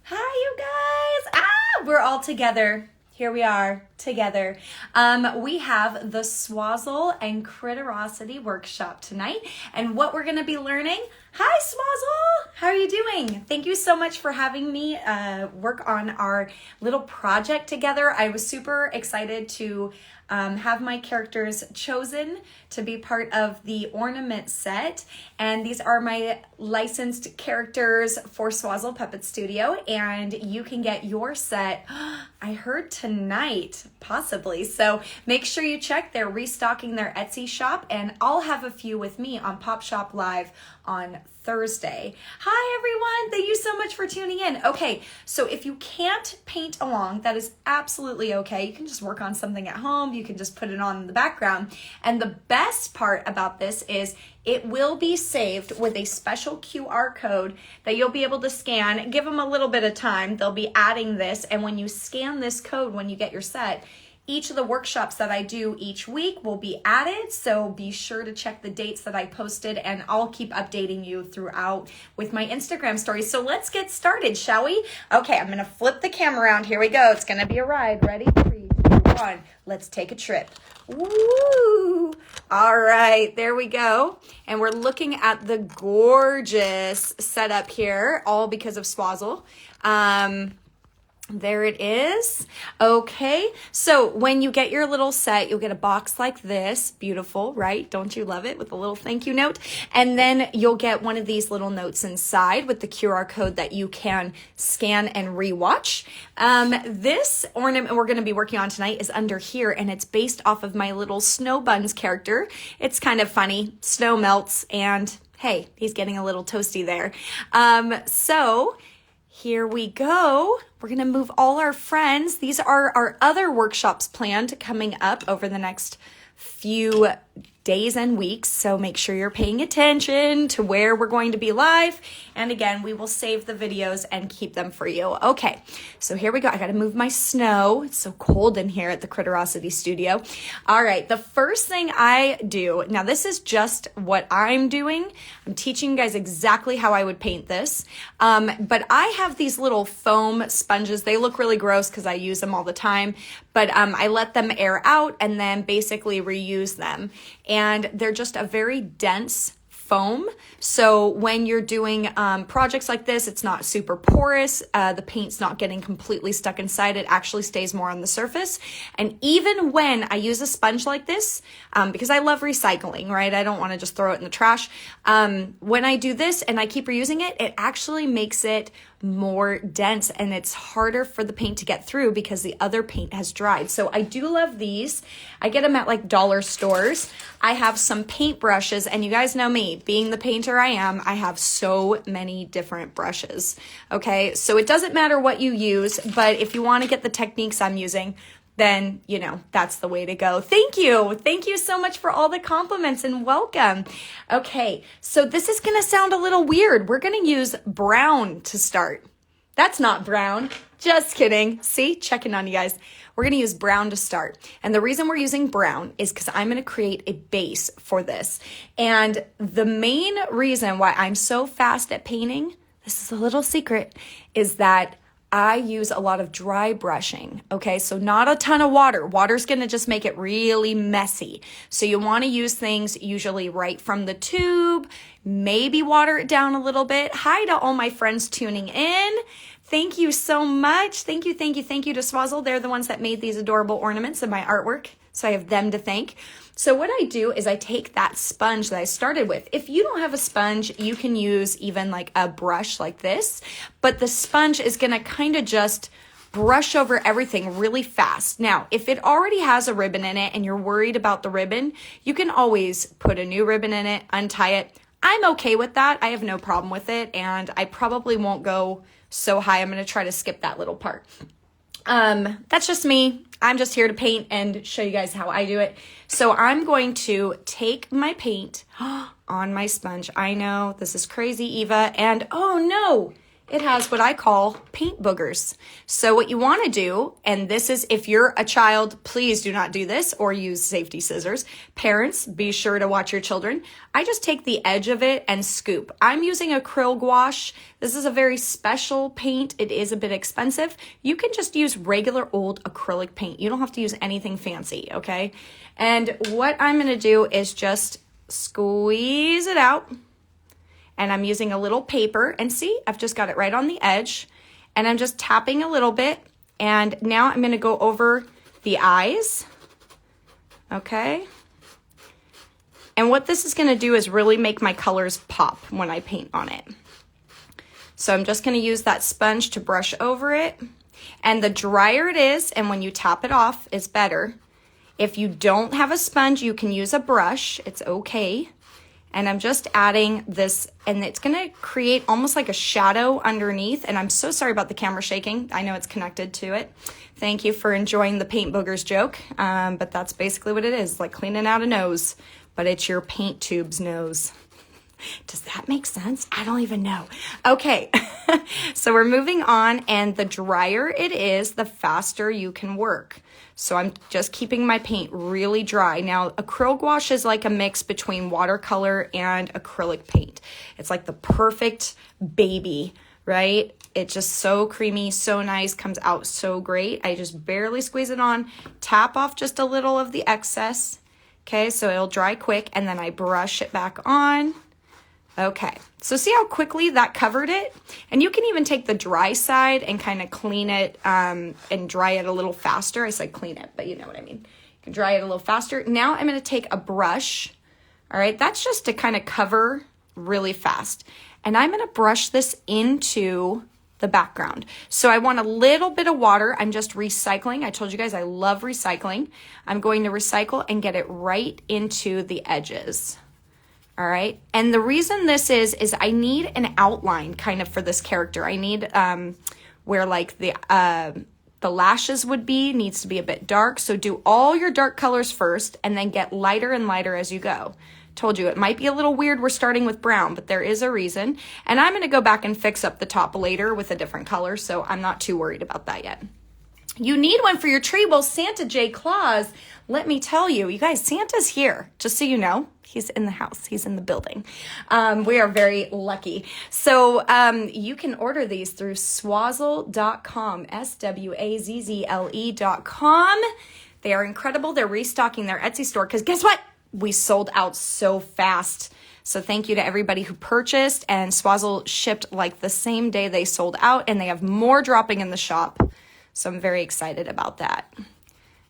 Hi, you guys. We're all together. Here we are together. We have the Swazzle and Critterosity workshop tonight. And what we're going to be learning. Hi, Swazzle. How are you doing? Thank you so much for having me work on our little project together. I was super excited to have my characters chosen to be part of the ornament set. And these are my licensed characters for Swazzle Puppet Studio. And you can get your set, I heard tonight, possibly. So make sure you check. They're restocking their Etsy shop. And I'll have a few with me on Pop Shop Live on Thursday. Hi everyone, thank you so much for tuning in. Okay, so if you can't paint along, that is absolutely okay. You can just work on something at home. You can just put it on in the background. And the best part about this is it will be saved with a special QR code that you'll be able to scan. Give them a little bit of time. They'll be adding this. And when you scan this code, when you get your set, each of the workshops that I do each week will be added, so be sure to check the dates that I posted, and I'll keep updating you throughout with my Instagram stories. So let's get started, shall we? Okay, I'm gonna flip the camera around. Here we go. It's gonna be a ride. Ready? 3, 2, 1. Let's take a trip. Woo! All right, there we go. And we're looking at the gorgeous setup here, all because of Swazzle. There it is. Okay, so when you get your little set, you'll get a box like this. Beautiful, right? Don't you love it? With a little thank you note. And then you'll get one of these little notes inside with the QR code that you can scan and rewatch. This ornament we're going to be working on tonight is under here, and it's based off of my little Snow Buns character. It's kind of funny. Snow melts, and hey, he's getting a little toasty there. So here we go. We're going to move all our friends. These are our other workshops planned coming up over the next few days and weeks. So make sure you're paying attention to where we're going to be live. And again, we will save the videos and keep them for you. Okay, so here we go. I got to move my snow. It's so cold in here at the Critterosity studio. All right, the first thing I do, now this is just what I'm doing. I'm teaching you guys exactly how I would paint this. But I have these little foam sponges. They look really gross because I use them all the time. But I let them air out and then basically reuse them. And they're just a very dense foam. So when you're doing projects like this, it's not super porous. The paint's not getting completely stuck inside. It actually stays more on the surface. And even when I use a sponge like this, because I love recycling, right? I don't want to just throw it in the trash. When I do this and I keep reusing it, it actually makes it more dense, and it's harder for the paint to get through because the other paint has dried. So I do love these. I get them at like dollar stores. I have some paint brushes, and you guys know me, being the painter I am, I have so many different brushes. Okay, so it doesn't matter what you use, but if you want to get the techniques I'm using, then, you know, that's the way to go. Thank you. Thank you so much for all the compliments and welcome. Okay, so this is going to sound a little weird. We're going to use brown to start. That's not brown. Just kidding. See, checking on you guys. We're going to use brown to start. And the reason we're using brown is because I'm going to create a base for this. And the main reason why I'm so fast at painting, this is a little secret, is that I use a lot of dry brushing, okay? So not a ton of water. Water's gonna just make it really messy. So you wanna use things usually right from the tube, maybe water it down a little bit. Hi to all my friends tuning in. Thank you so much. Thank you to Swazzle. They're the ones that made these adorable ornaments in my artwork, so I have them to thank. So what I do is I take that sponge that I started with. If you don't have a sponge, you can use even like a brush like this, but the sponge is gonna kind of just brush over everything really fast. Now, if it already has a ribbon in it and you're worried about the ribbon, you can always put a new ribbon in it, untie it. I'm okay with that. I have no problem with it, and I probably won't go so high. I'm gonna try to skip that little part. That's just me. I'm just here to paint and show you guys how I do it. So I'm going to take my paint on my sponge. I know this is crazy, Eva. And oh no, it has what I call paint boogers. So what you want to do, and this is if you're a child, please do not do this or use safety scissors. Parents, be sure to watch your children. I just take the edge of it and scoop. I'm using acrylic gouache. This is a very special paint. It is a bit expensive. You can just use regular old acrylic paint. You don't have to use anything fancy, okay? And what I'm going to do is just squeeze it out. And I'm using a little paper, and see, I've just got it right on the edge, and I'm just tapping a little bit, and now I'm gonna go over the eyes, okay? And what this is gonna do is really make my colors pop when I paint on it. So I'm just gonna use that sponge to brush over it, and the drier it is, and when you tap it off, it's better. If you don't have a sponge, you can use a brush, it's okay. And I'm just adding this, and it's gonna create almost like a shadow underneath. And I'm so sorry about the camera shaking. I know it's connected to it. Thank you for enjoying the paint boogers joke. But that's basically what it is, like cleaning out a nose, but it's your paint tube's nose. Does that make sense? I don't even know. Okay, so we're moving on, and the drier it is, the faster you can work. So I'm just keeping my paint really dry. Now, acrylic gouache is like a mix between watercolor and acrylic paint. It's like the perfect baby, right? It's just so creamy, so nice, comes out so great. I just barely squeeze it on, tap off just a little of the excess. Okay, so it'll dry quick, and then I brush it back on. Okay, so see how quickly that covered it? And you can even take the dry side and kind of clean it and dry it a little faster. I said clean it, but you know what I mean. You can dry it a little faster. Now I'm going to take a brush. All right, that's just to kind of cover really fast. And I'm going to brush this into the background. So I want a little bit of water. I'm just recycling. I told you guys I love recycling. I'm going to recycle and get it right into the edges. All right, and the reason this is I need an outline kind of for this character. I need where like the lashes would be, needs to be a bit dark. So do all your dark colors first and then get lighter and lighter as you go. Told you it might be a little weird we're starting with brown, but there is a reason. And I'm gonna go back and fix up the top later with a different color, so I'm not too worried about that yet. You need one for your tree. Well, Santa J. Claus, let me tell you, you guys, Santa's here, just so you know. He's in the house. He's in the building. We are very lucky. So you can order these through swazzle.com, SWAZZLE.com. They are incredible. They're restocking their Etsy store because guess what? We sold out so fast. So thank you to everybody who purchased, and Swazzle shipped like the same day they sold out, and they have more dropping in the shop. So I'm very excited about that.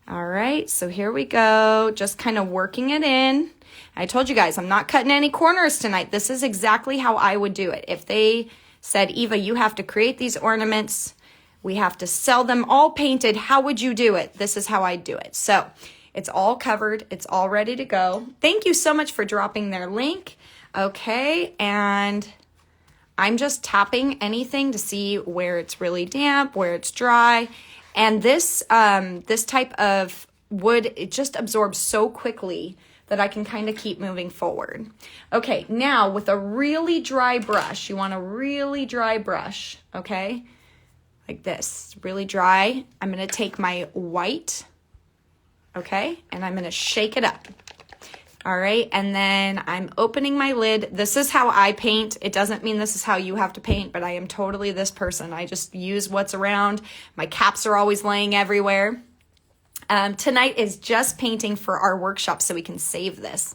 All right, so here we go. Just kind of working it in. I told you guys, I'm not cutting any corners tonight. This is exactly how I would do it. If they said, Eva, you have to create these ornaments, we have to sell them all painted, how would you do it? This is how I do it. So it's all covered. It's all ready to go. Thank you so much for dropping their link. Okay, and I'm just tapping anything to see where it's really damp, where it's dry. And this type of wood, it just absorbs so quickly that I can kind of keep moving forward. Okay, now with a really dry brush, you want a really dry brush, okay? Like this, really dry. I'm gonna take my white, okay? And I'm gonna shake it up. All right, and then I'm opening my lid. This is how I paint. It doesn't mean this is how you have to paint, but I am totally this person. I just use what's around. My caps are always laying everywhere. Tonight is just painting for our workshop so we can save this.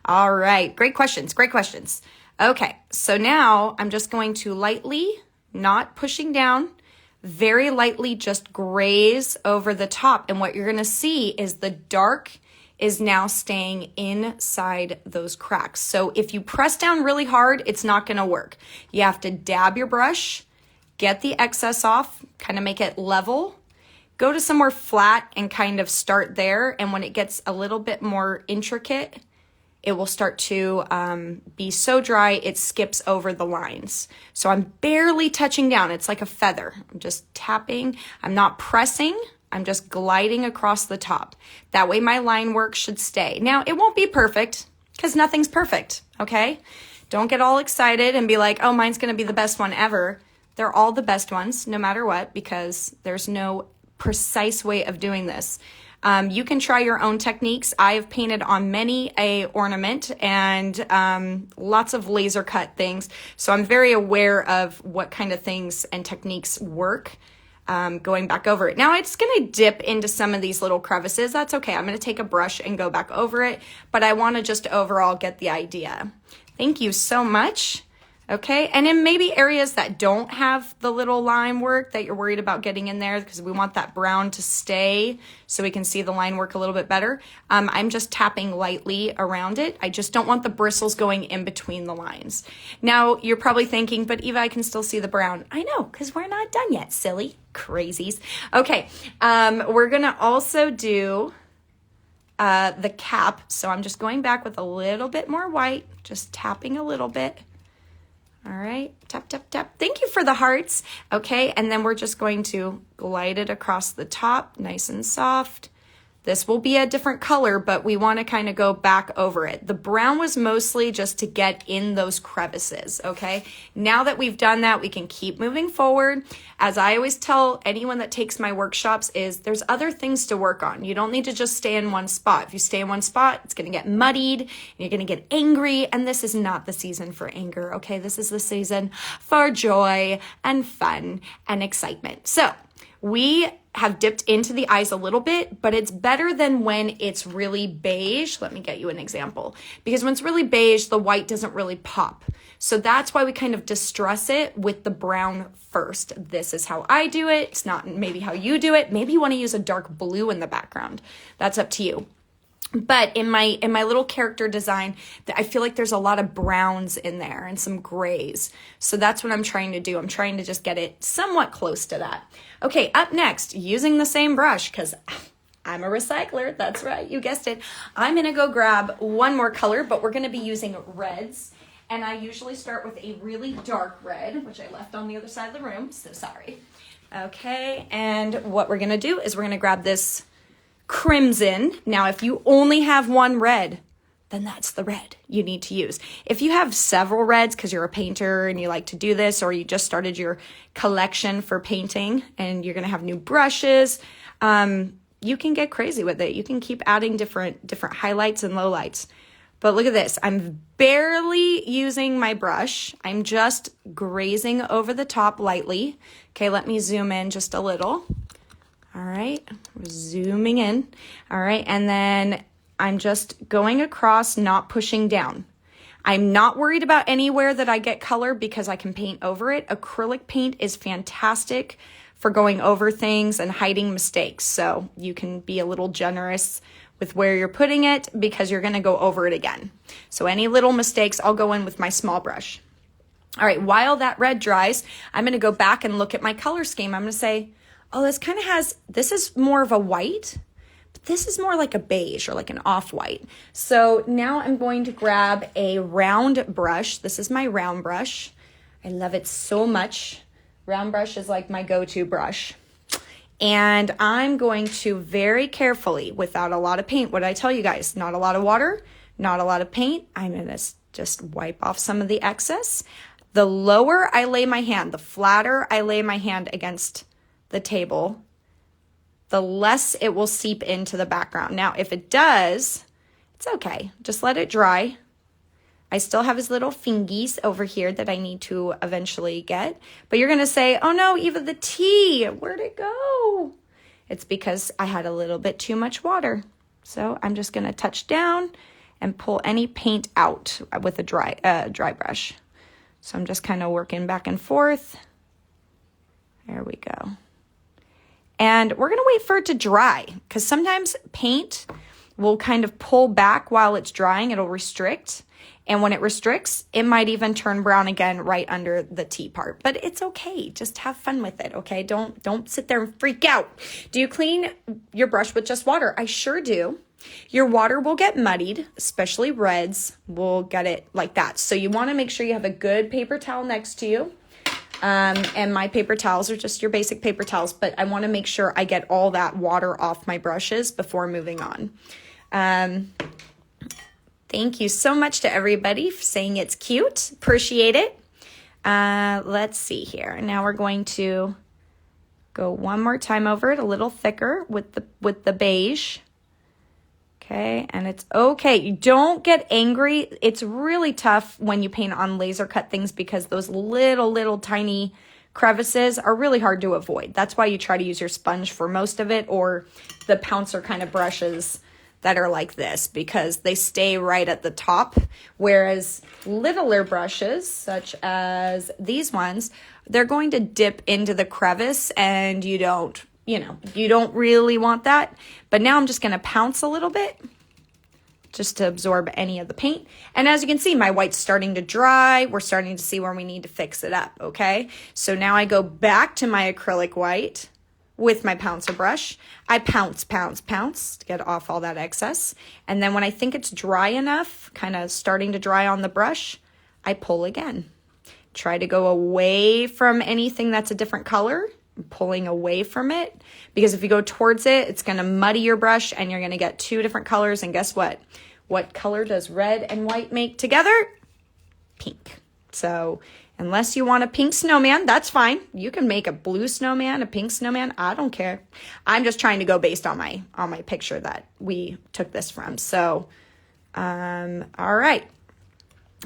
All right, great questions, great questions. Okay, so now I'm just going to lightly, not pushing down, very lightly just graze over the top. And what you're gonna see is the dark is now staying inside those cracks. So if you press down really hard, it's not gonna work. You have to dab your brush, get the excess off, kind of make it level, go to somewhere flat and kind of start there. And when it gets a little bit more intricate, it will start to be so dry, it skips over the lines. So I'm barely touching down. It's like a feather. I'm just tapping. I'm not pressing. I'm just gliding across the top. That way my line work should stay. Now, it won't be perfect because nothing's perfect, okay? Don't get all excited and be like, oh, mine's gonna be the best one ever. They're all the best ones, no matter what, because there's no precise way of doing this. You can try your own techniques. I have painted on many a ornament and lots of laser cut things. So I'm very aware of what kind of things and techniques work. Going back over it. Now it's going to dip into some of these little crevices. That's okay. I'm going to take a brush and go back over it, but I want to just overall get the idea. Thank you so much. Okay, and in maybe areas that don't have the little line work that you're worried about getting in there, because we want that brown to stay so we can see the line work a little bit better, I'm just tapping lightly around it. I just don't want the bristles going in between the lines. Now, you're probably thinking, but Eva, I can still see the brown. I know, because we're not done yet, silly crazies. Okay, we're going to also do the cap. So I'm just going back with a little bit more white, just tapping a little bit. All right, tap, tap, tap. Thank you for the hearts. Okay, and then we're just going to glide it across the top, nice and soft. This will be a different color, but we want to kind of go back over it. The brown was mostly just to get in those crevices, okay? Now that we've done that, we can keep moving forward. As I always tell anyone that takes my workshops is there's other things to work on. You don't need to just stay in one spot. If you stay in one spot, it's going to get muddied, and you're going to get angry, and this is not the season for anger, okay? This is the season for joy and fun and excitement. So we have dipped into the eyes a little bit, but it's better than when it's really beige. Let me get you an example. Because when it's really beige, the white doesn't really pop. So that's why we kind of distress it with the brown first. This is how I do it. It's not maybe how you do it. Maybe you want to use a dark blue in the background. That's up to you. But in my little character design, I feel like there's a lot of browns in there and some grays. So that's what I'm trying to do. I'm trying to just get it somewhat close to that. Okay, up next, using the same brush, because I'm a recycler. That's right, you guessed it. I'm going to go grab one more color, but we're going to be using reds. And I usually start with a really dark red, which I left on the other side of the room, so sorry. Okay, and what we're going to do is we're going to grab this crimson. Now, if you only have one red, then that's the red you need to use. If you have several reds because you're a painter and you like to do this, or you just started your collection for painting and you're going to have new brushes, you can get crazy with it. You can keep adding different highlights and lowlights. But look at this. I'm barely using my brush. I'm just grazing over the top lightly. Okay, let me zoom in just a little. All right, we're zooming in. All right, and then I'm just going across, not pushing down. I'm not worried about anywhere that I get color because I can paint over it. Acrylic paint is fantastic for going over things and hiding mistakes. So you can be a little generous with where you're putting it because you're gonna go over it again. So any little mistakes, I'll go in with my small brush. All right, while that red dries, I'm gonna go back and look at my color scheme. I'm gonna say, oh, this is more of a white, but this is more like a beige or like an off-white. So now I'm going to grab a round brush. This is my round brush. I love it so much. Round brush is like my go-to brush. And I'm going to very carefully, without a lot of paint, what did I tell you guys? Not a lot of water, not a lot of paint. I'm gonna just wipe off some of the excess. The lower I lay my hand, the flatter I lay my hand against the table, the less it will seep into the background. Now, if it does, it's okay. Just let it dry. I still have his little fingies over here that I need to eventually get. But you're going to say, oh no, Eva, the tea, where'd it go? It's because I had a little bit too much water. So I'm just going to touch down and pull any paint out with a dry brush. So I'm just kind of working back and forth. There we go. And we're going to wait for it to dry because sometimes paint will kind of pull back while it's drying. It'll restrict. And when it restricts, it might even turn brown again right under the tea part. But it's okay. Just have fun with it, okay? Don't sit there and freak out. Do you clean your brush with just water? I sure do. Your water will get muddied, especially reds will get it like that. So you want to make sure you have a good paper towel next to you. And my paper towels are just your basic paper towels, but I want to make sure I get all that water off my brushes before moving on. Thank you so much to everybody for saying it's cute. Appreciate it. Let's see here. Now we're going to go one more time over it, a little thicker with the beige. Okay, and it's okay. You don't get angry. It's really tough when you paint on laser cut things because those little tiny crevices are really hard to avoid. That's why you try to use your sponge for most of it, or the pouncer kind of brushes that are like this, because they stay right at the top. Whereas littler brushes, such as these ones, they're going to dip into the crevice, and you don't really want that. But now I'm just going to pounce a little bit just to absorb any of the paint. And as you can see, my white's starting to dry. We're starting to see where we need to fix it up, okay? So now I go back to my acrylic white with my pouncer brush. I pounce to get off all that excess. And then when I think it's dry enough, kind of starting to dry on the brush, I pull again. Try to go away from anything that's a different color, pulling away from it, because if you go towards it, it's going to muddy your brush and you're going to get two different colors. And guess what? What color does red and white make together? Pink. So unless you want a pink snowman, that's fine. You can make a blue snowman, a pink snowman. I don't care. I'm just trying to go based on my picture that we took this from. So, all right.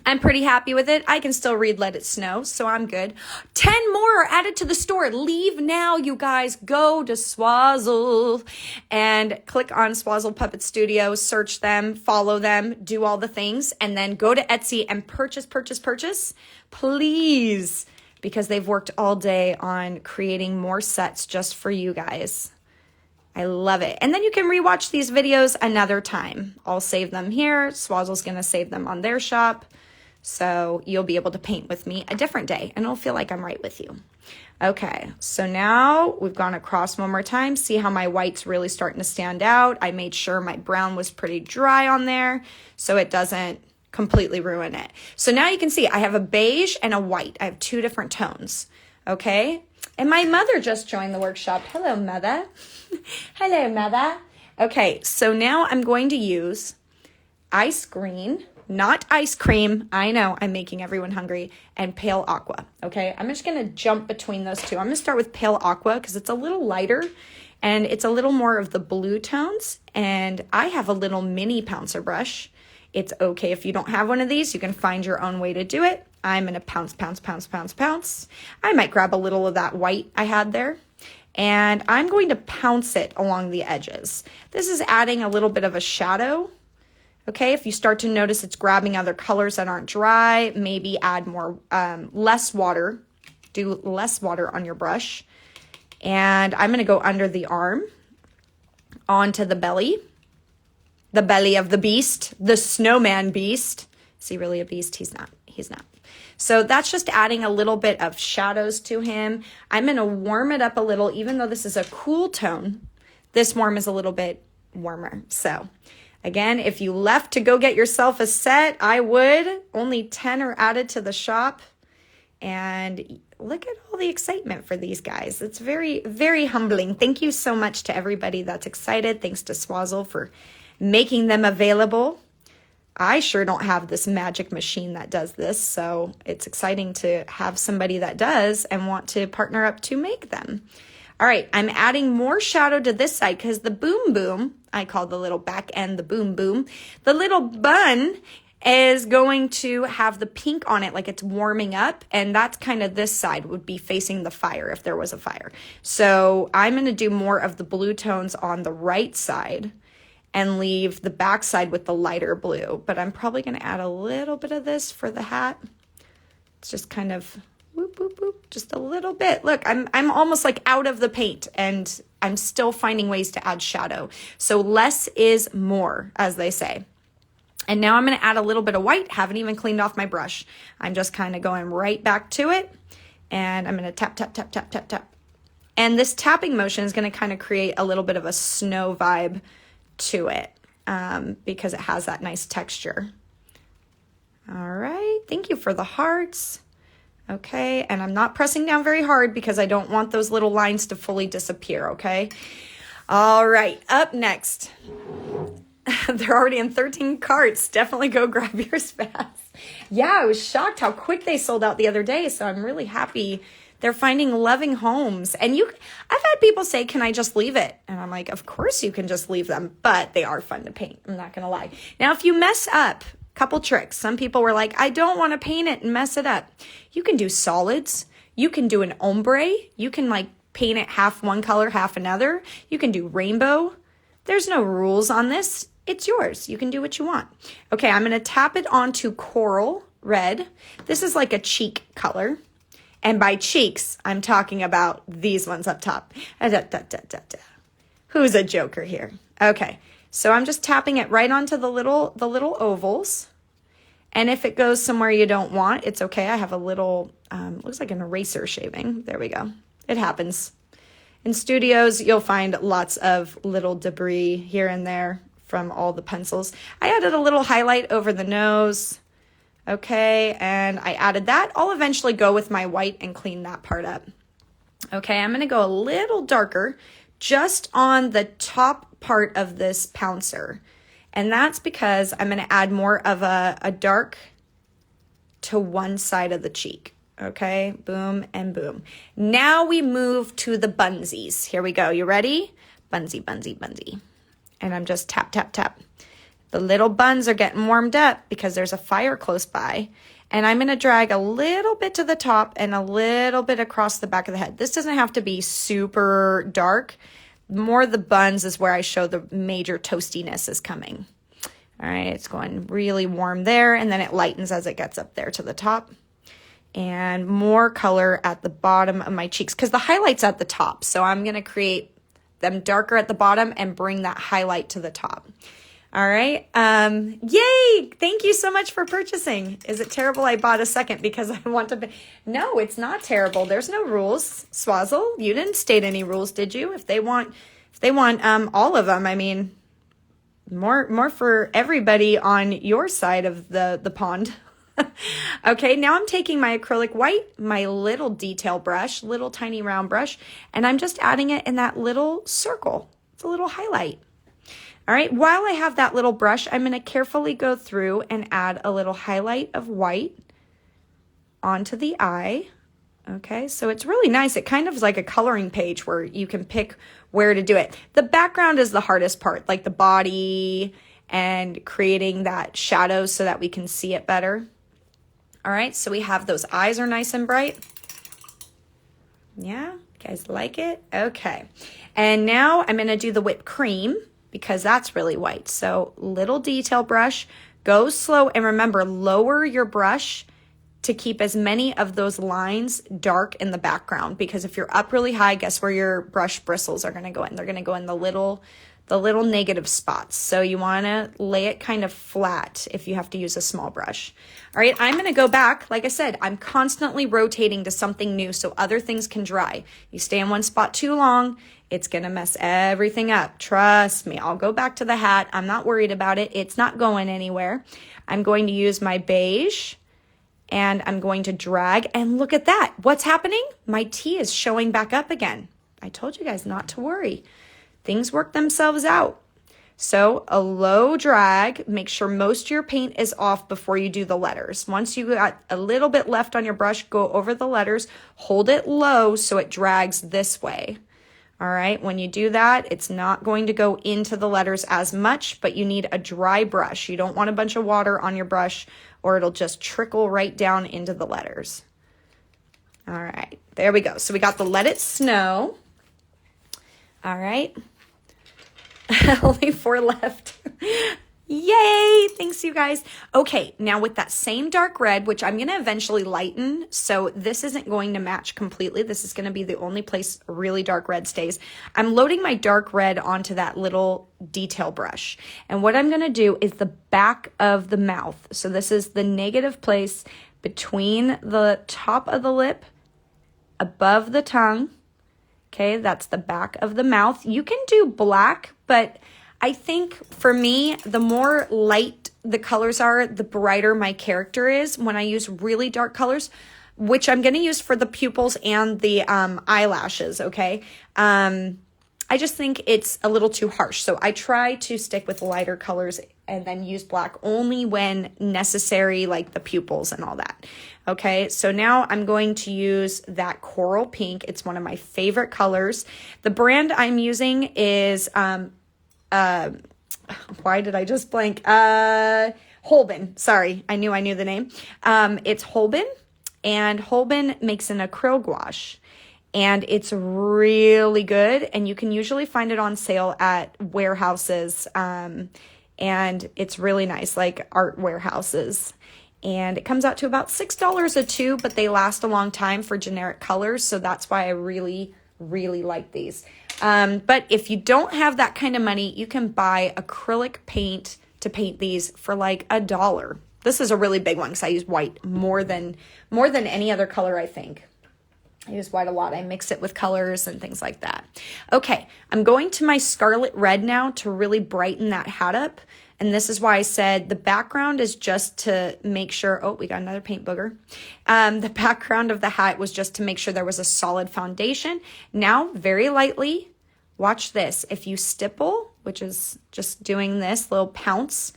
I'm pretty happy with it. I can still read Let It Snow, so I'm good. 10 more are added to the store. Leave now, you guys. Go to Swazzle and click on Swazzle Puppet Studio, search them, follow them, do all the things, and then go to Etsy and purchase, please, because they've worked all day on creating more sets just for you guys. I love it. And then you can rewatch these videos another time. I'll save them here. Swazzle's going to save them on their shop. So you'll be able to paint with me a different day and it'll feel like I'm right with you. Okay, so now we've gone across one more time. See how my white's really starting to stand out. I made sure my brown was pretty dry on there so it doesn't completely ruin it. So now you can see I have a beige and a white. I have two different tones, okay? And my mother just joined the workshop. Hello, mother. Hello, mother. Okay, so now I'm going to use ice green, not ice cream. I know I'm making everyone hungry, and pale aqua. Okay, I'm just going to jump between those two. I'm going to start with pale aqua because it's a little lighter and it's a little more of the blue tones. And I have a little mini pouncer brush. It's okay if you don't have one of these. You can find your own way to do it. I'm going to pounce. I might grab a little of that white I had there. And I'm going to pounce it along the edges. This is adding a little bit of a shadow. Okay, if you start to notice it's grabbing other colors that aren't dry, maybe add more, less water. Do less water on your brush. And I'm going to go under the arm, onto the belly of the beast, the snowman beast. Is he really a beast? He's not. So that's just adding a little bit of shadows to him. I'm going to warm it up a little, even though this is a cool tone. This warm is a little bit warmer. So again, if you left to go get yourself a set, I would. Only 10 are added to the shop. And look at all the excitement for these guys. It's very, very humbling. Thank you so much to everybody that's excited. Thanks to Swazzle for making them available. I sure don't have this magic machine that does this, so it's exciting to have somebody that does and want to partner up to make them. All right, I'm adding more shadow to this side because the boom boom, I call the little back end the boom boom, the little bun is going to have the pink on it like it's warming up, and that's kind of this side would be facing the fire if there was a fire. So I'm going to do more of the blue tones on the right side and leave the back side with the lighter blue. But I'm probably going to add a little bit of this for the hat. It's just kind of whoop, whoop, whoop, just a little bit. Look, I'm almost like out of the paint and I'm still finding ways to add shadow. So less is more, as they say. And now I'm going to add a little bit of white. Haven't even cleaned off my brush. I'm just kind of going right back to it. And I'm going to tap, tap, tap, tap, tap, tap. And this tapping motion is going to kind of create a little bit of a snow vibe to it because it has that nice texture. All right, thank you for the hearts. Okay, and I'm not pressing down very hard because I don't want those little lines to fully disappear, okay? All right, up next, They're already in 13 carts. Definitely go grab yours fast. Yeah, I was shocked how quick they sold out the other day. So I'm really happy they're finding loving homes. And I've had people say, can I just leave it? And I'm like, of course you can just leave them, but they are fun to paint. I'm not going to lie. Now, if you mess up, couple tricks. Some people were like, I don't want to paint it and mess it up. You can do solids. You can do an ombre. You can like paint it half one color, half another. You can do rainbow. There's no rules on this. It's yours. You can do what you want. Okay, I'm going to tap it onto coral red. This is like a cheek color. And by cheeks, I'm talking about these ones up top. Who's a joker here? Okay, so I'm just tapping it right onto the little ovals. And if it goes somewhere you don't want, it's okay. I have a little, looks like an eraser shaving. There we go. It happens. In studios, you'll find lots of little debris here and there from all the pencils. I added a little highlight over the nose. Okay, and I added that. I'll eventually go with my white and clean that part up. Okay, I'm going to go a little darker just on the top part of this pouncer. And that's because I'm going to add more of a dark to one side of the cheek. Okay, boom and boom. Now we move to the bunsies. Here we go. You ready? Bunsy, bunsy, bunsy. And I'm just tap, tap, tap. The little buns are getting warmed up because there's a fire close by. And I'm going to drag a little bit to the top and a little bit across the back of the head. This doesn't have to be super dark. More the buns is where I show the major toastiness is coming. All right, it's going really warm there, and then it lightens as it gets up there to the top. And more color at the bottom of my cheeks because the highlight's at the top. So I'm going to create them darker at the bottom and bring that highlight to the top. All right. Yay. Thank you so much for purchasing. Is it terrible I bought a second because I want to? No, it's not terrible. There's no rules. Swazzle, you didn't state any rules, did you? If they want all of them, I mean, more for everybody on your side of the pond. Okay, now I'm taking my acrylic white, my little detail brush, little tiny round brush, and I'm just adding it in that little circle. It's a little highlight. All right, while I have that little brush, I'm going to carefully go through and add a little highlight of white onto the eye. Okay, so it's really nice. It kind of is like a coloring page where you can pick where to do it. The background is the hardest part, like the body and creating that shadow so that we can see it better. All right, so we have those eyes are nice and bright. Yeah, you guys like it? Okay, and now I'm going to do the whipped cream because that's really white. So little detail brush, go slow, and remember, lower your brush to keep as many of those lines dark in the background, because if you're up really high, guess where your brush bristles are going to go in? They're going to go in the little negative spots. So you want to lay it kind of flat if you have to use a small brush. All right, I'm going to go back. Like I said, I'm constantly rotating to something new so other things can dry. You stay in one spot too long, it's going to mess everything up. Trust me, I'll go back to the hat. I'm not worried about it. It's not going anywhere. I'm going to use my beige and I'm going to drag, and look at that. What's happening? My tea is showing back up again. I told you guys not to worry. Things work themselves out. So a low drag, make sure most of your paint is off before you do the letters. Once you got a little bit left on your brush, go over the letters, hold it low so it drags this way. All right, when you do that, it's not going to go into the letters as much, but you need a dry brush. You don't want a bunch of water on your brush or it'll just trickle right down into the letters. All right, there we go. So we got the Let It Snow. All right. Only 4 left. Yay! Thanks, you guys. Okay, now with that same dark red, which I'm going to eventually lighten, so this isn't going to match completely. This is going to be the only place really dark red stays. I'm loading my dark red onto that little detail brush. And what I'm going to do is the back of the mouth. So this is the negative place between the top of the lip, above the tongue. Okay, that's the back of the mouth. You can do black, but I think for me, the more light the colors are, the brighter my character is when I use really dark colors, which I'm going to use for the pupils and the eyelashes, okay? I just think it's a little too harsh. So I try to stick with lighter colors and then use black only when necessary, like the pupils and all that. Okay, so now I'm going to use that coral pink. It's one of my favorite colors. The brand I'm using is, why did I just blank? Holben. Sorry, I knew the name. It's Holben, and Holben makes an acrylic gouache. And it's really good, and you can usually find it on sale at warehouses, and it's really nice, like art warehouses. And it comes out to about $6 a tube, but they last a long time for generic colors, so that's why I really, really like these. But if you don't have that kind of money, you can buy acrylic paint to paint these for like $1. This is a really big one because I use white more than any other color, I think. I use white a lot. I mix it with colors and things like that. Okay, I'm going to my scarlet red now to really brighten that hat up. And this is why I said the background is just to make sure, oh, we got another paint booger. The background of the hat was just to make sure there was a solid foundation. Now, very lightly, watch this. If you stipple, which is just doing this little pounce,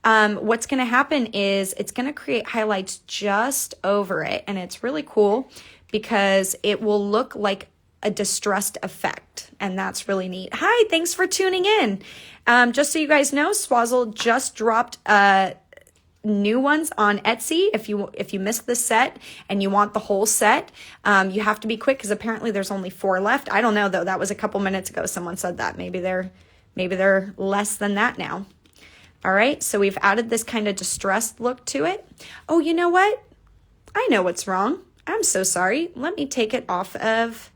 what's going to happen is it's going to create highlights just over it. And it's really cool because it will look like a distressed effect, and that's really neat. Hi, thanks for tuning in. Just so you guys know, Swazzle just dropped new ones on Etsy. If you missed the set and you want the whole set, you have to be quick because apparently there's only 4 left. I don't know though. That was a couple minutes ago. Someone said that. Maybe they're less than that now. All right, so we've added this kind of distressed look to it. Oh, you know what? I know what's wrong. I'm so sorry. Let me take it off of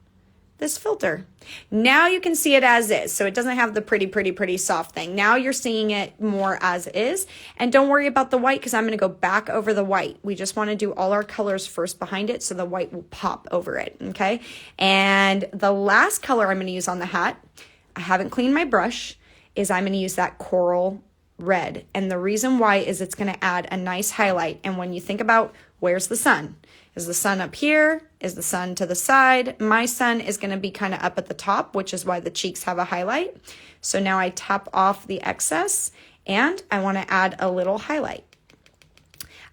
this filter. Now you can see it as is. So it doesn't have the pretty soft thing. Now you're seeing it more as is. And don't worry about the white because I'm going to go back over the white. We just want to do all our colors first behind it so the white will pop over it. Okay. And the last color I'm going to use on the hat, I haven't cleaned my brush, is I'm going to use that coral red. And the reason why is it's going to add a nice highlight. And when you think about where's the sun? Is the sun up here? Is the sun to the side? My sun is going to be kind of up at the top, which is why the cheeks have a highlight. So now I tap off the excess and I want to add a little highlight.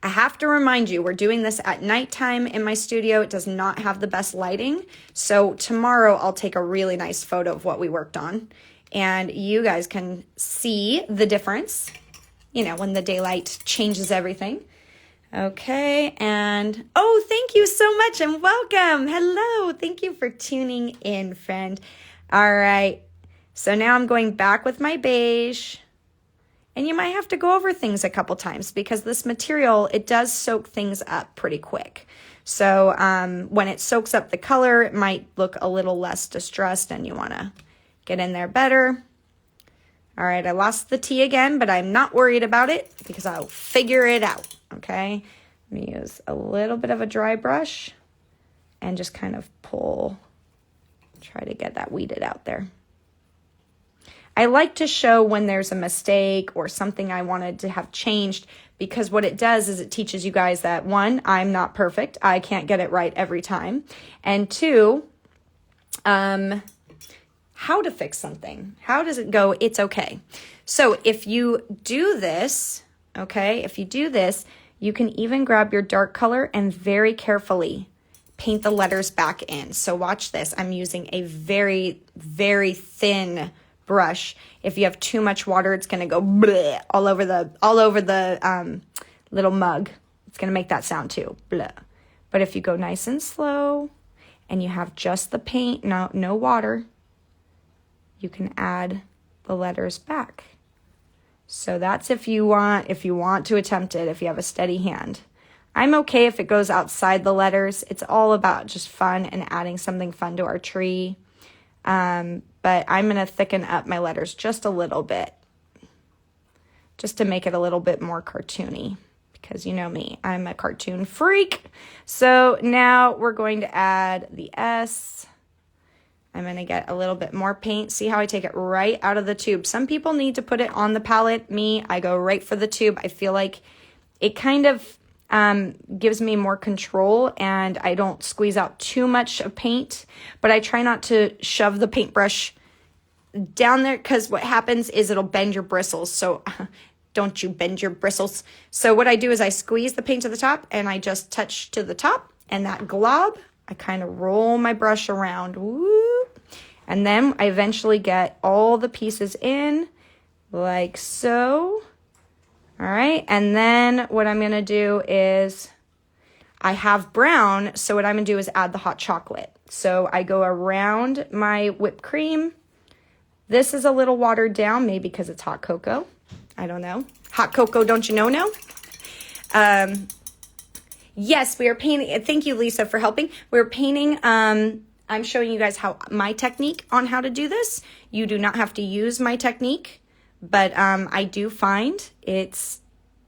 I have to remind you, we're doing this at nighttime in my studio. It does not have the best lighting. So tomorrow I'll take a really nice photo of what we worked on and you guys can see the difference, you know, when the daylight changes everything. Okay, and oh, thank you so much and welcome. Hello, thank you for tuning in, friend. All right, so now I'm going back with my beige. And you might have to go over things a couple times because this material, it does soak things up pretty quick. So when it soaks up the color, it might look a little less distressed and you want to get in there better. All right, I lost the T again, but I'm not worried about it because I'll figure it out. Okay, I'm gonna use a little bit of a dry brush and just kind of try to get that weeded out there. I like to show when there's a mistake or something I wanted to have changed because what it does is it teaches you guys that 1, I'm not perfect. I can't get it right every time. And 2, how to fix something. How does it go? It's okay. So if you do this, okay, you can even grab your dark color and very carefully paint the letters back in. So watch this. I'm using a very, very thin brush. If you have too much water, it's going to go bleh, all over the little mug. It's going to make that sound too. Bleh. But if you go nice and slow and you have just the paint, no water, you can add the letters back. So that's if you want to attempt it, if you have a steady hand. I'm okay if it goes outside the letters. It's all about just fun and adding something fun to our tree. But I'm going to thicken up my letters just a little bit, just to make it a little bit more cartoony, because you know me, I'm a cartoon freak. So now we're going to add the S. I'm going to get a little bit more paint. See how I take it right out of the tube? Some people need to put it on the palette. Me, I go right for the tube. I feel like it kind of gives me more control and I don't squeeze out too much of paint, but I try not to shove the paintbrush down there, because what happens is it'll bend your bristles. So don't you bend your bristles. So what I do is I squeeze the paint to the top and I just touch to the top, and that glob, I kind of roll my brush around. Woo. And then I eventually get all the pieces in like so. All right. And then what I'm going to do is I have brown. So what I'm going to do is add the hot chocolate. So I go around my whipped cream. This is a little watered down, maybe because it's hot cocoa. I don't know. Hot cocoa, don't you know? Yes, we are painting. Thank you, Lisa, for helping. We're painting. I'm showing you guys how my technique on how to do this. You do not have to use my technique, but I do find it's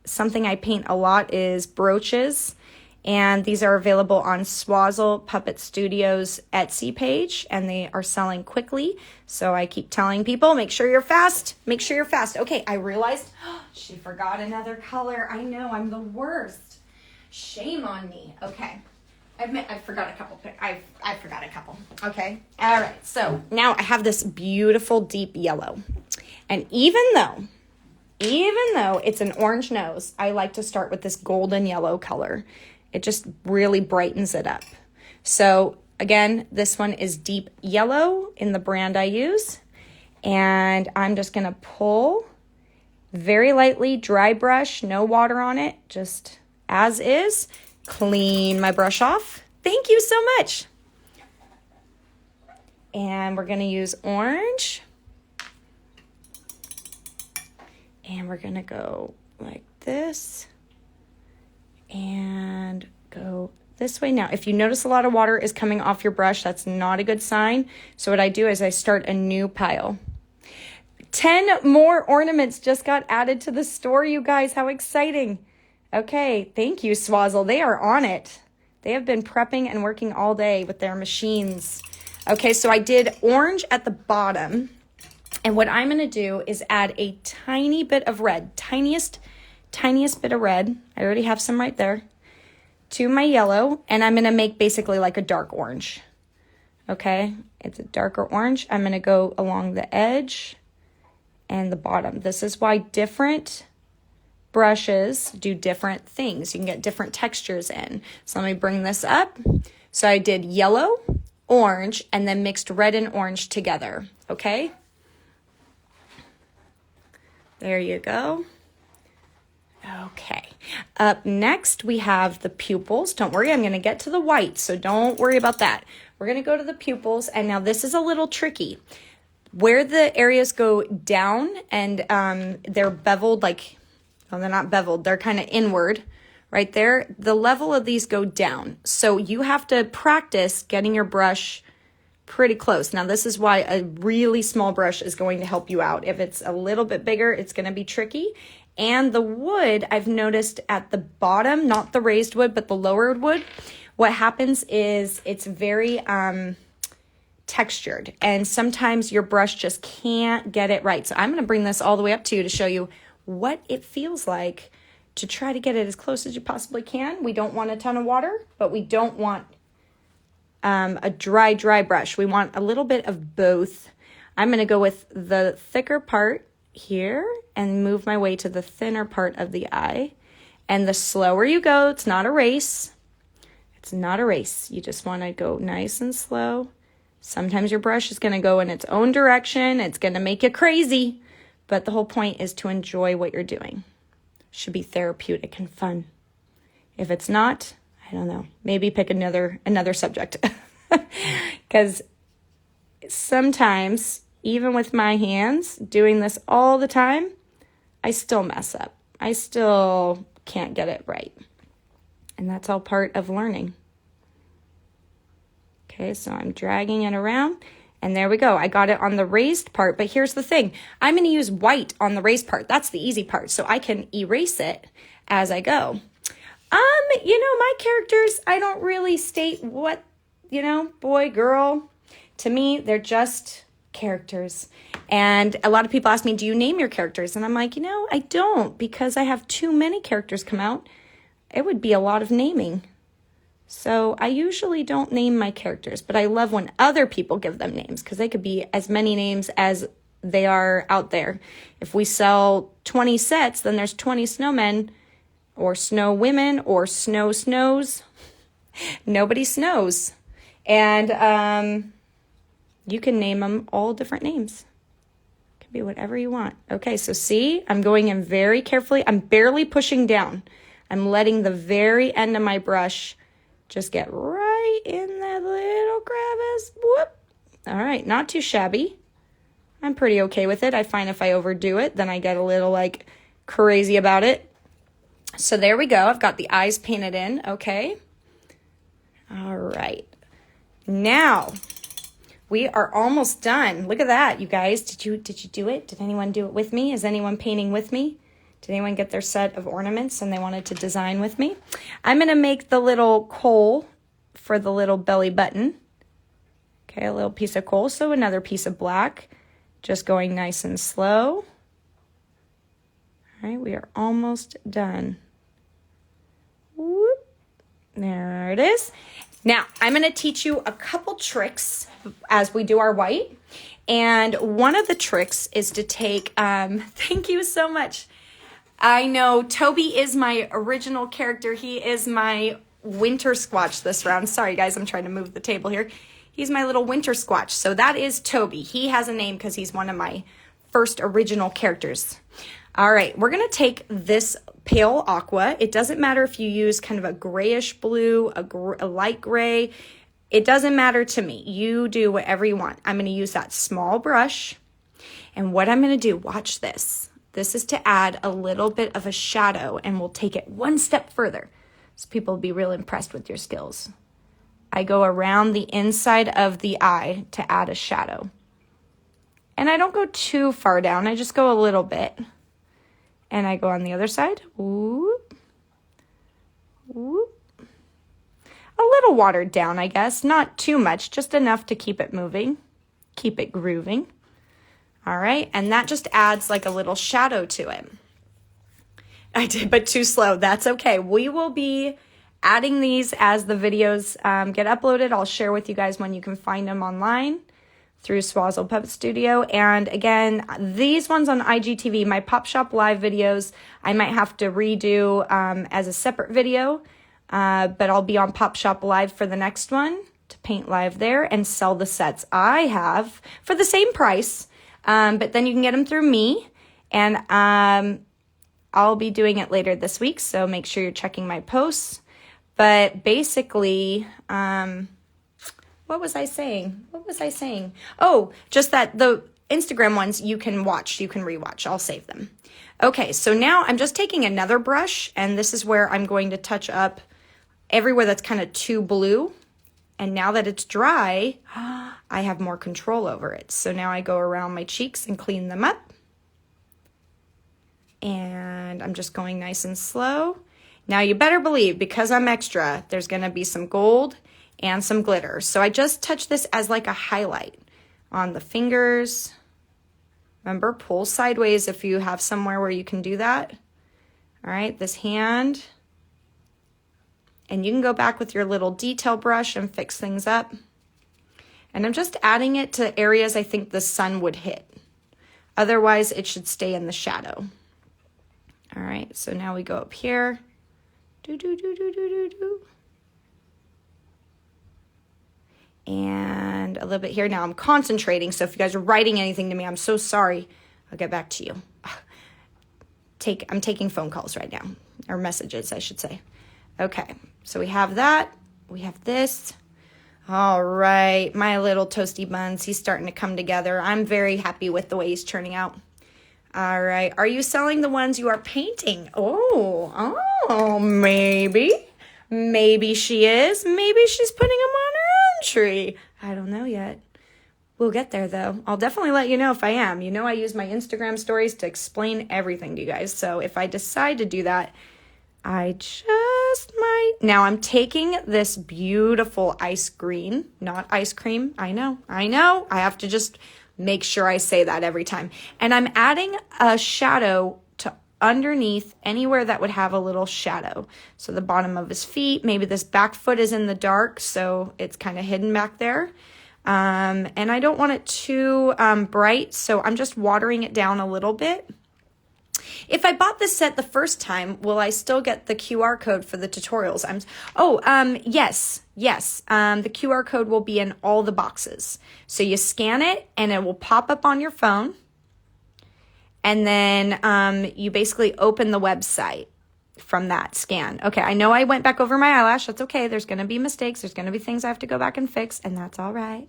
something I paint a lot is brooches. And these are available on Swazzle Puppet Studios Etsy page, and they are selling quickly. So I keep telling people, make sure you're fast. Make sure you're fast. Okay, I realized she forgot another color. I know, I'm the worst. Shame on me. Okay, I admit I forgot a couple. I forgot a couple. Okay, all right. So now I have this beautiful deep yellow, and even though it's an orange nose, I like to start with this golden yellow color. It just really brightens it up. So again, this one is deep yellow in the brand I use. And I'm just going to pull very lightly, dry brush, no water on it, just as is. Clean my brush off. Thank you so much. And we're going to use orange. And we're going to go like this. And go this way. Now, if you notice a lot of water is coming off your brush, that's not a good sign. So what I do is I start a new pile. 10 more ornaments just got added to the store, you guys. How exciting. Okay, thank you, Swazzle. They are on it. They have been prepping and working all day with their machines. Okay, so I did orange at the bottom. And what I'm going to do is add a tiny bit of red, tiniest bit of red. I already have some right there. To my yellow, and I'm going to make basically like a dark orange. Okay, it's a darker orange. I'm going to go along the edge and the bottom. This is why different brushes do different things. You can get different textures in. So let me bring this up. So I did yellow, orange, and then mixed red and orange together. Okay, there you go. Okay, up next we have the pupils. Don't worry, I'm going to get to the white, so don't worry about that. We're going to go to the pupils, and now this is a little tricky. Where the areas go down and they're beveled, like, well, they're not beveled, they're kind of inward right there. The level of these go down, so you have to practice getting your brush pretty close. Now, this is why a really small brush is going to help you out. If it's a little bit bigger, it's going to be tricky. And the wood, I've noticed at the bottom, not the raised wood, but the lower wood, what happens is it's very textured. And sometimes your brush just can't get it right. So I'm going to bring this all the way up to you to show you what it feels like to try to get it as close as you possibly can. We don't want a ton of water, but we don't want a dry brush. We want a little bit of both. I'm going to go with the thicker part here and move my way to the thinner part of the eye. And the slower you go, it's not a race. It's not a race. You just want to go nice and slow. Sometimes your brush is going to go in its own direction. It's going to make you crazy. But the whole point is to enjoy what you're doing. Should be therapeutic and fun. If it's not, I don't know. Maybe pick another subject. Because sometimes, even with my hands, doing this all the time, I still mess up. I still can't get it right. And that's all part of learning. Okay, so I'm dragging it around. And there we go. I got it on the raised part. But here's the thing. I'm going to use white on the raised part. That's the easy part. So I can erase it as I go. My characters, I don't really state what, boy, girl. To me, they're just characters. And a lot of people ask me, do you name your characters? And I'm like, I don't, because I have too many characters come out. It would be a lot of naming. So I usually don't name my characters, but I love when other people give them names because they could be as many names as they are out there. If we sell 20 sets, then there's 20 snowmen or snow women or snows. Nobody snows. And you can name them all different names. It can be whatever you want. Okay, so see, I'm going in very carefully. I'm barely pushing down. I'm letting the very end of my brush just get right in that little crevice. Whoop. All right, not too shabby. I'm pretty okay with it. I find if I overdo it, then I get a little like crazy about it. So there we go. I've got the eyes painted in. Okay. All right. Now we are almost done. Look at that, you guys. Did you do it? Did anyone do it with me? Is anyone painting with me? Did anyone get their set of ornaments and they wanted to design with me? I'm going to make the little coal for the little belly button. Okay, a little piece of coal. So another piece of black. Just going nice and slow. All right, we are almost done. Whoop. There it is. Now, I'm going to teach you a couple tricks as we do our white. And one of the tricks is to take, thank you so much. I know Toby is my original character. He is my winter squatch this round. Sorry, guys, I'm trying to move the table here. He's my little winter squatch. So that is Toby. He has a name because he's one of my first original characters. All right, we're going to take this pale aqua. It doesn't matter if you use kind of a grayish blue, a light gray. It doesn't matter to me. You do whatever you want. I'm going to use that small brush. And what I'm going to do, watch this. This is to add a little bit of a shadow, and we'll take it one step further. So people will be real impressed with your skills. I go around the inside of the eye to add a shadow. And I don't go too far down. I just go a little bit. And I go on the other side. Whoop. Whoop. A little watered down, I guess. Not too much, just enough to keep it moving. Keep it grooving. All right, and that just adds like a little shadow to it. I did, but too slow. That's okay. We will be adding these as the videos get uploaded. I'll share with you guys when you can find them online through Swazzle Puppet Studio. And again, these ones on IGTV, my Pop Shop Live videos, I might have to redo as a separate video, but I'll be on Pop Shop Live for the next one to paint live there and sell the sets I have for the same price. But then you can get them through me, and I'll be doing it later this week, so make sure you're checking my posts. But basically, what was I saying? Oh, just that the Instagram ones you can watch, you can rewatch. I'll save them. Okay, so now I'm just taking another brush, and this is where I'm going to touch up everywhere that's kind of too blue. And now that it's dry, I have more control over it. So now I go around my cheeks and clean them up. And I'm just going nice and slow. Now you better believe, because I'm extra, there's going to be some gold and some glitter. So I just touch this as like a highlight on the fingers. Remember, pull sideways if you have somewhere where you can do that. All right, this hand. And you can go back with your little detail brush and fix things up. And I'm just adding it to areas I think the sun would hit. Otherwise, it should stay in the shadow. All right, so now we go up here. And a little bit here. Now I'm concentrating, so if you guys are writing anything to me, I'm so sorry. I'll get back to you. I'm taking phone calls right now, or messages, I should say. Okay, so we have that. We have this. All right, my little toasty buns, he's starting to come together. I'm very happy with the way he's turning out. All right, are you selling the ones you are painting? Oh, maybe. Maybe she is. Maybe she's putting them on her own tree. I don't know yet. We'll get there, though. I'll definitely let you know if I am. You know I use my Instagram stories to explain everything to you guys. So if I decide to do that, I just might. Now I'm taking this beautiful ice green, not ice cream. I know. I have to just make sure I say that every time. And I'm adding a shadow to underneath anywhere that would have a little shadow. So the bottom of his feet, maybe this back foot is in the dark, so it's kind of hidden back there. And I don't want it too bright, so I'm just watering it down a little bit. If I bought this set the first time, will I still get the QR code for the tutorials? Yes. The QR code will be in all the boxes. So you scan it and it will pop up on your phone. And then you basically open the website from that scan. Okay, I know I went back over my eyelash. That's okay. There's going to be mistakes. There's going to be things I have to go back and fix, and that's all right.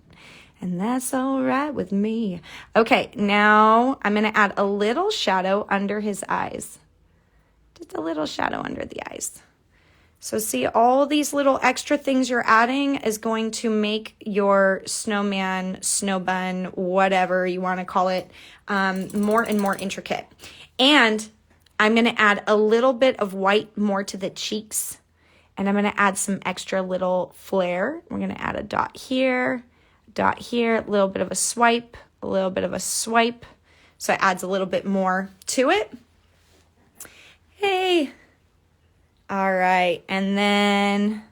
And that's all right with me. Okay, now I'm going to add a little shadow under his eyes. Just a little shadow under the eyes. So see, all these little extra things you're adding is going to make your snowman, snow bun, whatever you want to call it, more and more intricate. And I'm going to add a little bit of white more to the cheeks. And I'm going to add some extra little flare. We're going to add a dot here, a little bit of a swipe, a little bit of a swipe. So it adds a little bit more to it. Hey. All right. And then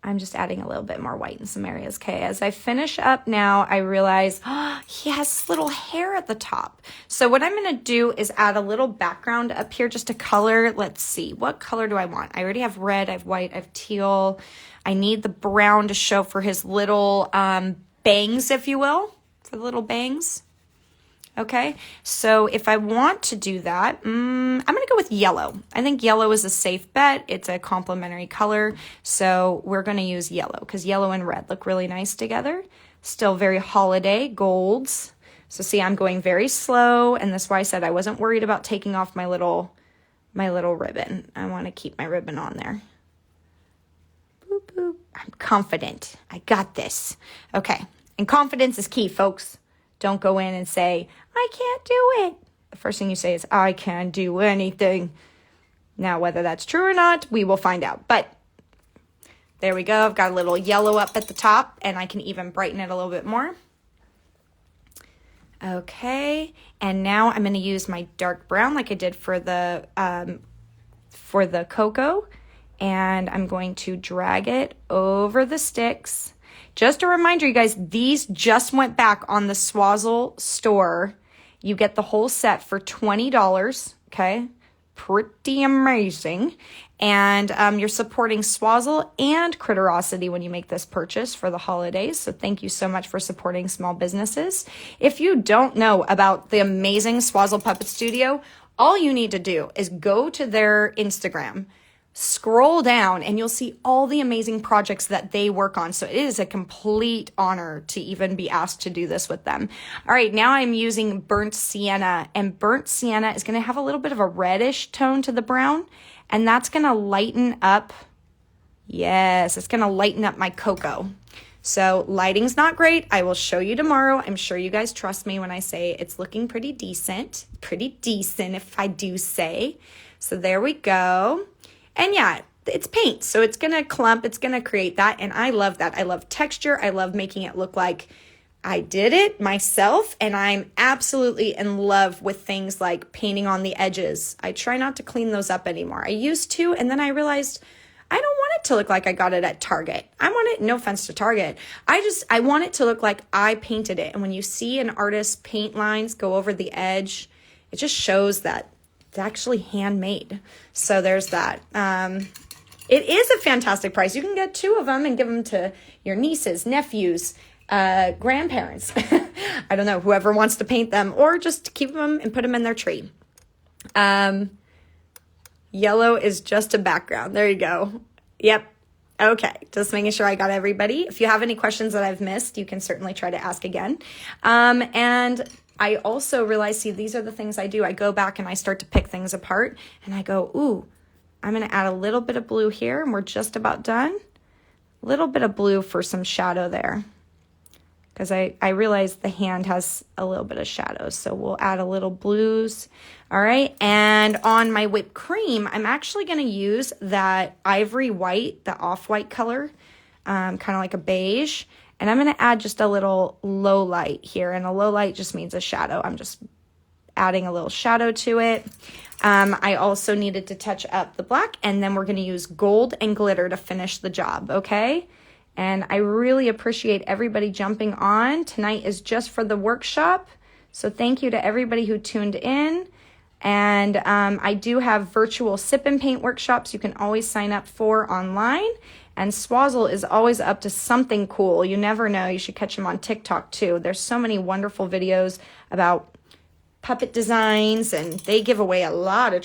I'm just adding a little bit more white in some areas. Okay, as I finish up now, I realize he has little hair at the top. So what I'm going to do is add a little background up here just to color. Let's see, what color do I want? I already have red, I have white, I have teal. I need the brown to show for his little bangs, if you will, for the little bangs. Okay, so if I want to do that, I'm going to go with yellow. I think yellow is a safe bet. It's a complementary color, so we're going to use yellow because yellow and red look really nice together. Still very holiday golds. So see, I'm going very slow, and that's why I said I wasn't worried about taking off my little ribbon. I want to keep my ribbon on there. Boop, boop. I'm confident. I got this. Okay, and confidence is key, folks. Don't go in and say, I can't do it. The first thing you say is, I can't do anything. Now, whether that's true or not, we will find out. But there we go. I've got a little yellow up at the top, and I can even brighten it a little bit more. Okay, and now I'm going to use my dark brown like I did for the cocoa, and I'm going to drag it over the sticks. Just a reminder, you guys, these just went back on the Swazzle store. You get the whole set for $20, okay? Pretty amazing. And you're supporting Swazzle and Critterosity when you make this purchase for the holidays. So thank you so much for supporting small businesses. If you don't know about the amazing Swazzle Puppet Studio, all you need to do is go to their Instagram, scroll down, and you'll see all the amazing projects that they work on. So it is a complete honor to even be asked to do this with them. All right, now I'm using burnt sienna, and burnt sienna is going to have a little bit of a reddish tone to the brown, and that's going to lighten up. Yes, it's going to lighten up my cocoa. So lighting's not great. I will show you tomorrow. I'm sure you guys trust me when I say it's looking pretty decent if I do say. So there we go. And yeah, it's paint, so it's going to clump, it's going to create that, and I love that. I love texture. I love making it look like I did it myself, and I'm absolutely in love with things like painting on the edges. I try not to clean those up anymore. I used to, and then I realized I don't want it to look like I got it at Target. I want it, no offense to Target, I want it to look like I painted it. And when you see an artist's paint lines go over the edge, it just shows that it's actually handmade. So there's that. It is a fantastic price. You can get 2 of them and give them to your nieces, nephews, grandparents. I don't know, whoever wants to paint them, or just keep them and put them in their tree. Yellow is just a background. There you go. Yep. Okay, just making sure I got everybody. If you have any questions that I've missed, you can certainly try to ask again. And I also realize, see, these are the things I do. I go back and I start to pick things apart, and I go, ooh, I'm going to add a little bit of blue here, and we're just about done. A little bit of blue for some shadow there, because I realize the hand has a little bit of shadow, so we'll add a little blues. All right, and on my whipped cream, I'm actually going to use that ivory white, the off-white color, kind of like a beige. And I'm going to add just a little low light here. And a low light just means a shadow. I'm just adding a little shadow to it. I also needed to touch up the black, and then we're going to use gold and glitter to finish the job, okay? And I really appreciate everybody jumping on. Tonight is just for the workshop, so thank you to everybody who tuned in. And I do have virtual sip and paint workshops you can always sign up for online. And Swazzle is always up to something cool. You never know. You should catch him on TikTok too. There's so many wonderful videos about puppet designs, and they give away a lot of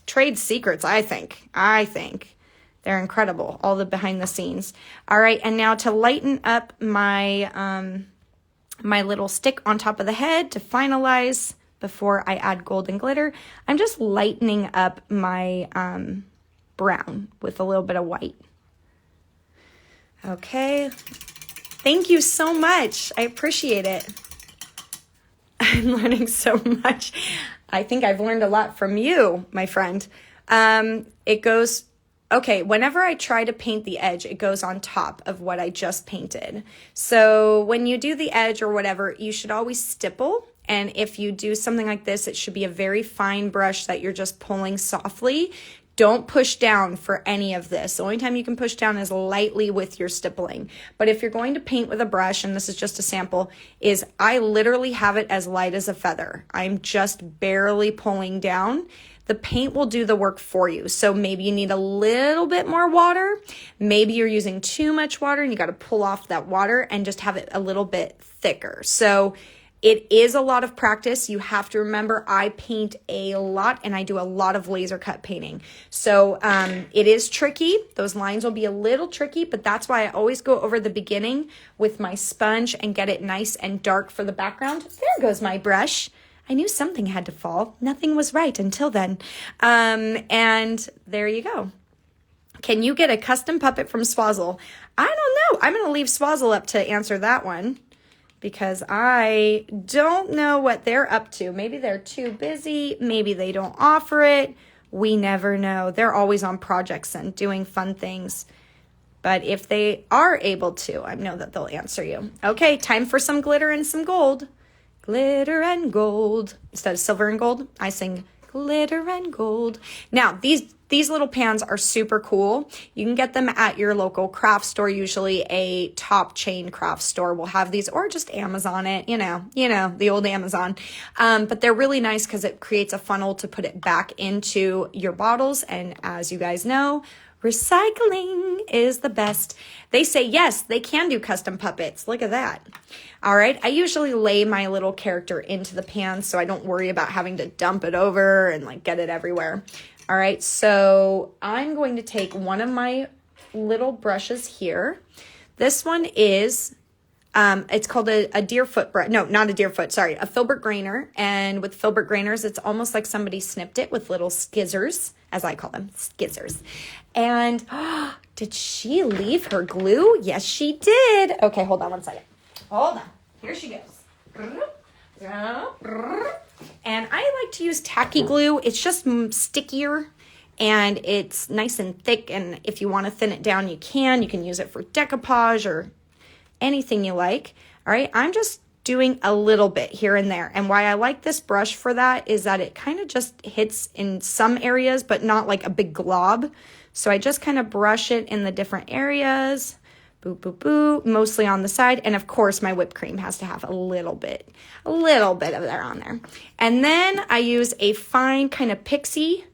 trade secrets, I think. They're incredible, all the behind the scenes. All right, and now to lighten up my, my little stick on top of the head to finalize before I add gold and glitter, I'm just lightening up my brown with a little bit of white. Okay, thank you so much. I appreciate it. I'm learning so much. I think I've learned a lot from you, my friend. It goes, okay, whenever I try to paint the edge, it goes on top of what I just painted. So when you do the edge or whatever, you should always stipple. And if you do something like this, it should be a very fine brush that you're just pulling softly. Don't push down for any of this. The only time you can push down is lightly with your stippling. But if you're going to paint with a brush, and this is just a sample, is I literally have it as light as a feather. I'm just barely pulling down. The paint will do the work for you. So maybe you need a little bit more water. Maybe you're using too much water and you got to pull off that water and just have it a little bit thicker. So it is a lot of practice. You have to remember I paint a lot and I do a lot of laser cut painting. So it is tricky. Those lines will be a little tricky, but that's why I always go over the beginning with my sponge and get it nice and dark for the background. There goes my brush. I knew something had to fall. Nothing was right until then. And there you go. Can you get a custom puppet from Swazzle? I don't know. I'm going to leave Swazzle up to answer that one, because I don't know what they're up to. Maybe they're too busy. Maybe they don't offer it. We never know. They're always on projects and doing fun things. But if they are able to, I know that they'll answer you. Okay, time for some glitter and some gold. Glitter and gold. Instead of silver and gold, I sing glitter and gold. Now, these little pans are super cool. You can get them at your local craft store. Usually a top chain craft store will have these, or just Amazon it, you know, the old Amazon. But they're really nice because it creates a funnel to put it back into your bottles. And as you guys know, recycling is the best. They say, yes, they can do custom puppets. Look at that. All right. I usually lay my little character into the pan so I don't worry about having to dump it over and like get it everywhere. All right. So I'm going to take one of my little brushes here. This one is, it's called a deerfoot brush. No, not a deerfoot. Sorry. A filbert grainer. And with filbert grainers, it's almost like somebody snipped it with little skizzers, as I call them, skizzers. And did she leave her glue? Yes, she did. Okay, hold on one second. Hold on. Here she goes. And I like to use tacky glue. It's just stickier and it's nice and thick. And if you want to thin it down, you can. You can use it for decoupage or anything you like. All right, I'm just doing a little bit here and there. And why I like this brush for that is that it kind of just hits in some areas, but not like a big glob. So I just kind of brush it in the different areas. Boop, boop, boop, mostly on the side. And of course, my whipped cream has to have a little bit of that on there. And then I use a fine kind of pixie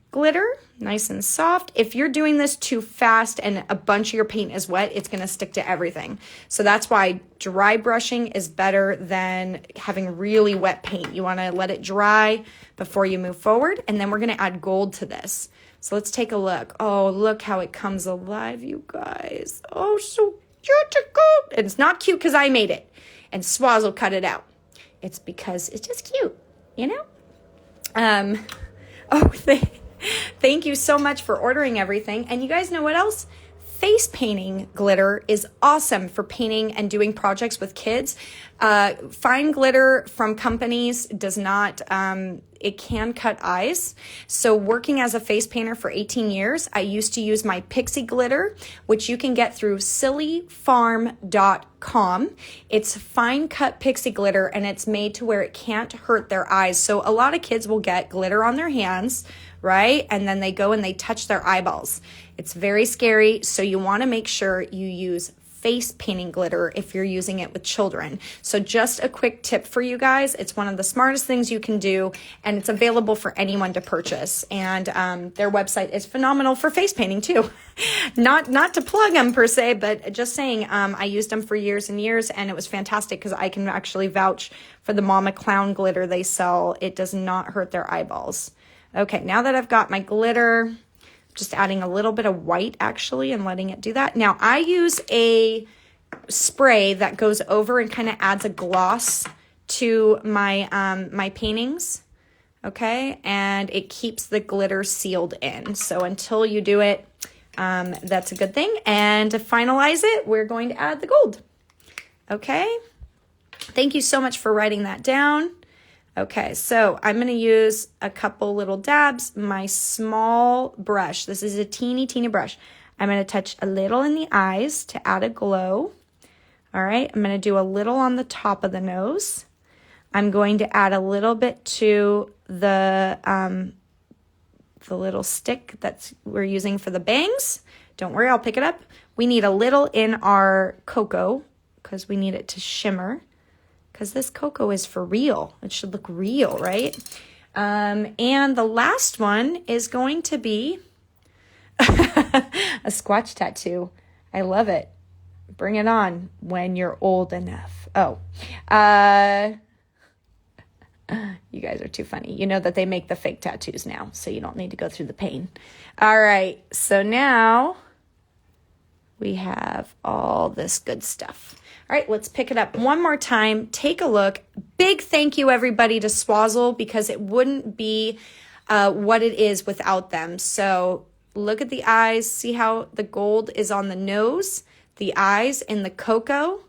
glitter, nice and soft. If you're doing this too fast and a bunch of your paint is wet, it's going to stick to everything. So that's why dry brushing is better than having really wet paint. You want to let it dry before you move forward. And then we're going to add gold to this. So let's take a look. Oh, look how it comes alive, you guys. Oh, so cute. And it's not cute because I made it and Swazzle cut it out. It's because it's just cute, you know? Thank you so much for ordering everything. And you guys know what else? face painting glitter is awesome for painting and doing projects with kids. Fine glitter from companies does not, it can cut eyes. So working as a face painter for 18 years, I used to use my pixie glitter, which you can get through sillyfarm.com. It's fine cut pixie glitter, and it's made to where it can't hurt their eyes. So a lot of kids will get glitter on their hands, right? And then they go and they touch their eyeballs. It's very scary. So you want to make sure you use face painting glitter if you're using it with children. So just a quick tip for you guys. It's one of the smartest things you can do, and it's available for anyone to purchase. And their website is phenomenal for face painting too. Not to plug them per se, but just saying, I used them for years and years, and it was fantastic because I can actually vouch for the Mama Clown glitter they sell. It does not hurt their eyeballs. Okay, now that I've got my glitter, just adding a little bit of white actually and letting it do that. Now I use a spray that goes over and kind of adds a gloss to my my paintings, okay? And it keeps the glitter sealed in. So until you do it, that's a good thing. And to finalize it, we're going to add the gold, okay? Thank you so much for writing that down. Okay, so I'm going to use a couple little dabs. My small brush, this is a teeny brush. I'm going to touch a little in the eyes to add a glow. All right, I'm going to do a little on the top of the nose. I'm going to add a little bit to the little stick that we're using for the bangs. Don't worry, I'll pick it up. We need a little in our cocoa because we need it to shimmer. Because this cocoa is for real. It should look real, right? And the last one is going to be a Squatch tattoo. I love it. Bring it on when you're old enough. Oh, you guys are too funny. You know that they make the fake tattoos now, so you don't need to go through the pain. All right, so now we have all this good stuff. All right, let's pick it up one more time. Take a look. Big thank you, everybody, to Swazzle, because it wouldn't be what it is without them. So look at the eyes. See how the gold is on the nose, the eyes, and the cocoa.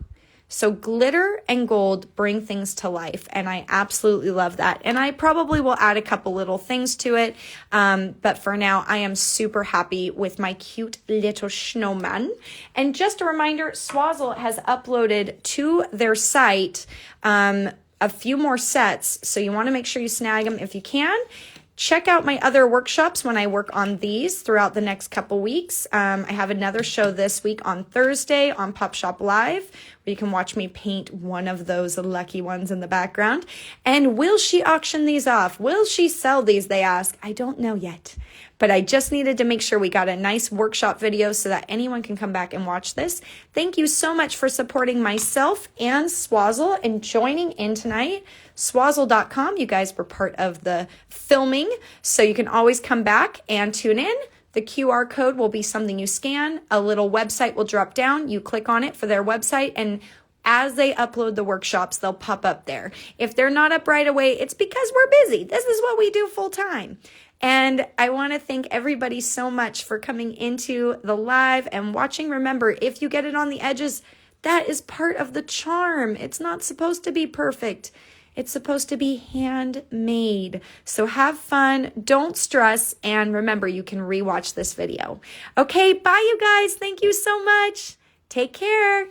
So glitter and gold bring things to life, and I absolutely love that. And I probably will add a couple little things to it, but for now, I am super happy with my cute little snowman. And just a reminder, Swazzle has uploaded to their site a few more sets, so you want to make sure you snag them if you can. Check out my other workshops when I work on these throughout the next couple weeks. I have another show this week on Thursday on Pop Shop Live, where you can watch me paint one of those lucky ones in the background. And will she auction these off? Will she sell these, they ask. I don't know yet, but I just needed to make sure we got a nice workshop video so that anyone can come back and watch this. Thank you so much for supporting myself and Swazzle and joining in tonight. Swazzle.com, you guys were part of the filming, so you can always come back and tune in. The QR code will be something you scan. A little website will drop down. You click on it for their website, and as they upload the workshops, they'll pop up there. If they're not up right away, it's because we're busy. This is what we do full time. And I want to thank everybody so much for coming into the live and watching. Remember, if you get it on the edges, that is part of the charm. It's not supposed to be perfect. It's supposed to be handmade. So have fun, don't stress, and remember, you can rewatch this video. Okay, bye you guys. Thank you so much. Take care.